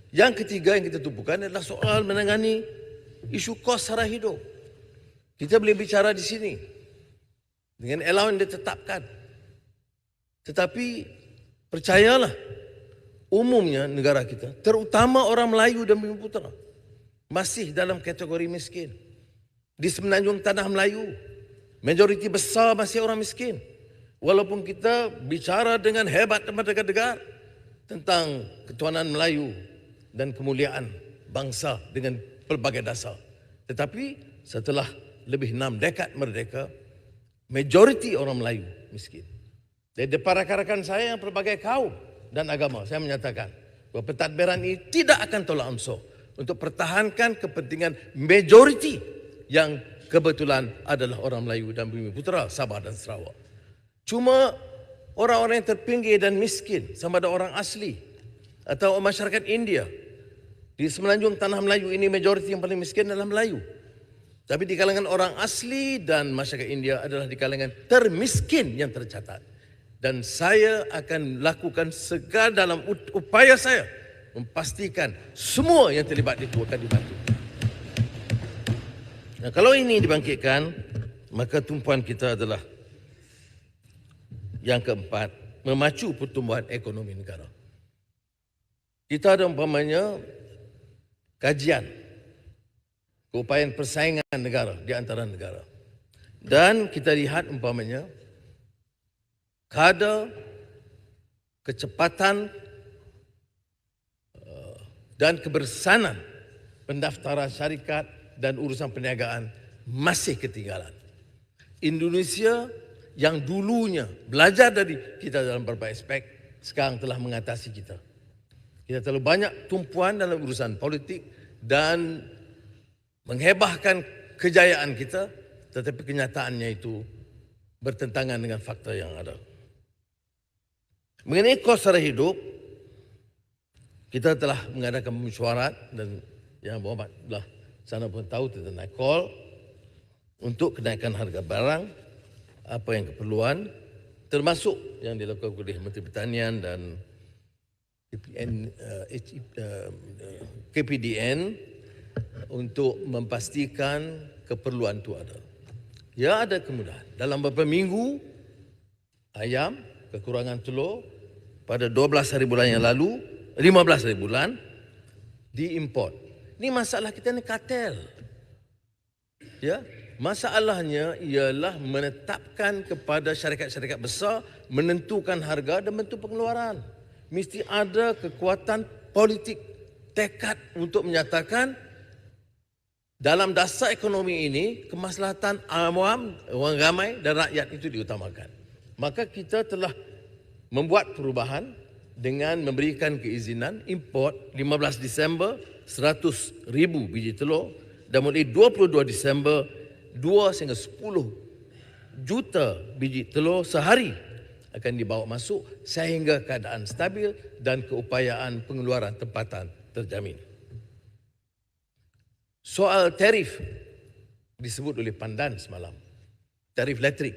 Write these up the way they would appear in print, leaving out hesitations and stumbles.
Yang ketiga yang kita tumpukan adalah soal menangani isu kos sara hidup. Kita boleh bicara di sini dengan allowance yang ditetapkan. Tetapi percayalah, umumnya negara kita, terutama orang Melayu dan Bumi Putera, masih dalam kategori miskin. Di semenanjung tanah Melayu, majoriti besar masih orang miskin. Walaupun kita bicara dengan hebat dan mendegar-degar tentang ketuhanan Melayu dan kemuliaan bangsa dengan pelbagai dasar. Tetapi setelah lebih 6 dekad merdeka, majoriti orang Melayu miskin. Dari depan rakan-rakan saya yang pelbagai kaum dan agama, saya menyatakan bahawa pentadbiran ini tidak akan tolak ansur untuk pertahankan kepentingan majoriti yang kebetulan adalah orang Melayu dan Bumi Putera, Sabah dan Sarawak. Cuma orang-orang yang terpinggir dan miskin, sama ada orang asli atau masyarakat India, di semenanjung tanah Melayu ini majoriti yang paling miskin adalah Melayu. Tapi di kalangan orang asli dan masyarakat India adalah di kalangan termiskin yang tercatat. Dan saya akan lakukan segala dalam upaya saya memastikan semua yang terlibat itu akan dibantu. Nah, kalau ini dibangkitkan, maka tumpuan kita adalah yang keempat, memacu pertumbuhan ekonomi negara. Kita ada umpamanya kajian keupayaan persaingan negara di antara negara. Dan kita lihat umpamanya kadar kecepatan dan kebersanan pendaftaran syarikat dan urusan perniagaan masih ketinggalan. Indonesia yang dulunya belajar dari kita dalam beberapa aspek, sekarang telah mengatasi kita. Kita terlalu banyak tumpuan dalam urusan politik dan menghebahkan kejayaan kita, tetapi kenyataannya itu bertentangan dengan fakta yang ada. Mengenai kos sara hidup, kita telah mengadakan mesyuarat dan yang berhormat belah sana pun tahu tentang NACOL untuk kenaikan harga barang, apa yang keperluan, termasuk yang dilakukan oleh Menteri Pertanian dan KPDN untuk memastikan keperluan itu ada. Ya, ada kemudahan. Dalam beberapa minggu, ayam, kekurangan telur, pada 12 hari bulan yang lalu, 15 hari bulan, diimport. Ini masalah kita ni kartel. Ya, masalahnya ialah menetapkan kepada syarikat-syarikat besar menentukan harga dan bentuk pengeluaran. Mesti ada kekuatan politik, tekad untuk menyatakan dalam dasar ekonomi ini kemaslahatan awam, orang ramai dan rakyat itu diutamakan. Maka kita telah membuat perubahan dengan memberikan keizinan import 15 Disember 100,000 biji telur dan mulai 22 Disember 2 sehingga 10 juta biji telur sehari akan dibawa masuk sehingga keadaan stabil dan keupayaan pengeluaran tempatan terjamin. Soal tarif disebut oleh Pandan semalam. Tarif elektrik.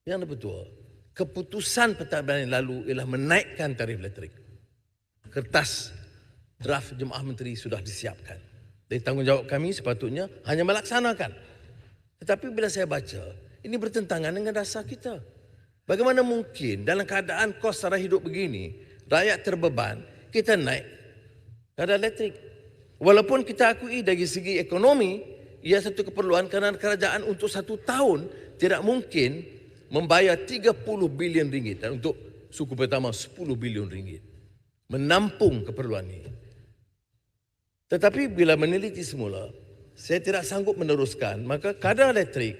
Yang betul, keputusan pentadbiran yang lalu ialah menaikkan tarif elektrik. Kertas draft Jemaah Menteri sudah disiapkan. Dari tanggungjawab kami sepatutnya hanya melaksanakan. Tetapi bila saya baca, ini bertentangan dengan dasar kita. Bagaimana mungkin dalam keadaan kos sara hidup begini, rakyat terbeban, kita naik kadar elektrik. Walaupun kita akui dari segi ekonomi, ia satu keperluan kerana kerajaan untuk 1 tahun tidak mungkin membayar 30 bilion ringgit dan untuk suku pertama 10 bilion ringgit. Menampung keperluan ini. Tetapi bila meneliti semula, saya tidak sanggup meneruskan, maka kadar elektrik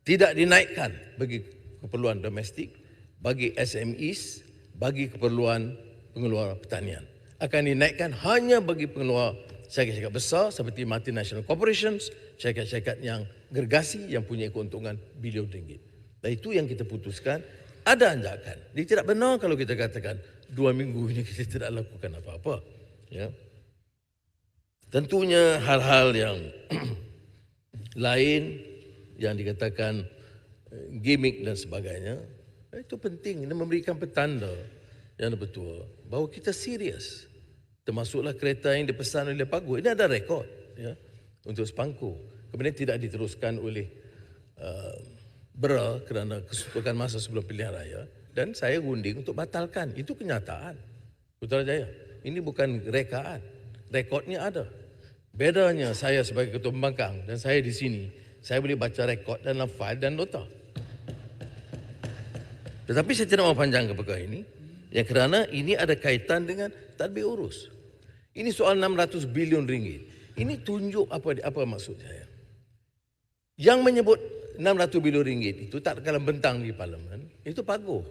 tidak dinaikkan bagi keperluan domestik, bagi SMEs, bagi keperluan pengeluar pertanian. Akan dinaikkan hanya bagi pengeluar syarikat-syarikat besar seperti multinational corporations, syarikat-syarikat yang gergasi yang punya keuntungan bilion ringgit. Dan itu yang kita putuskan, ada anjakan. Dia tidak benar kalau kita katakan 2 minggu ini kita tidak lakukan apa-apa. Ya. Tentunya hal-hal yang lain yang dikatakan gimmick dan sebagainya, itu penting dan memberikan petanda Yang betul, bahawa kita serius. Termasuklah kereta yang dipesan oleh Pagu. Ini ada rekod ya, untuk Sepangku. Kemudian tidak diteruskan oleh BRA kerana kesuntukan masa sebelum pilihan raya. Dan saya gunding untuk batalkan. Itu kenyataan. Putrajaya. Ini bukan rekaan. Rekodnya ada. Bedanya saya sebagai ketua pembangkang dan saya di sini, saya boleh baca rekod dalam fail dan nota. Tetapi saya tidak mahu panjang ke perkara ini. Ya, kerana ini ada kaitan dengan tadbir urus. Ini soal 600 bilion ringgit. Ini tunjuk apa maksud saya. Yang menyebut 600 bilion ringgit itu tak kalah bentang di parlimen, itu Paguh.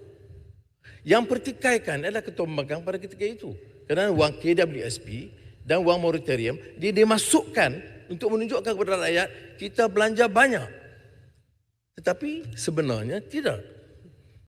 Yang pertikaikan adalah ketua pembangkang pada ketika itu. Kerana wang KWSP dan wang moratorium dimasukkan untuk menunjukkan kepada rakyat kita belanja banyak. Tetapi sebenarnya tidak.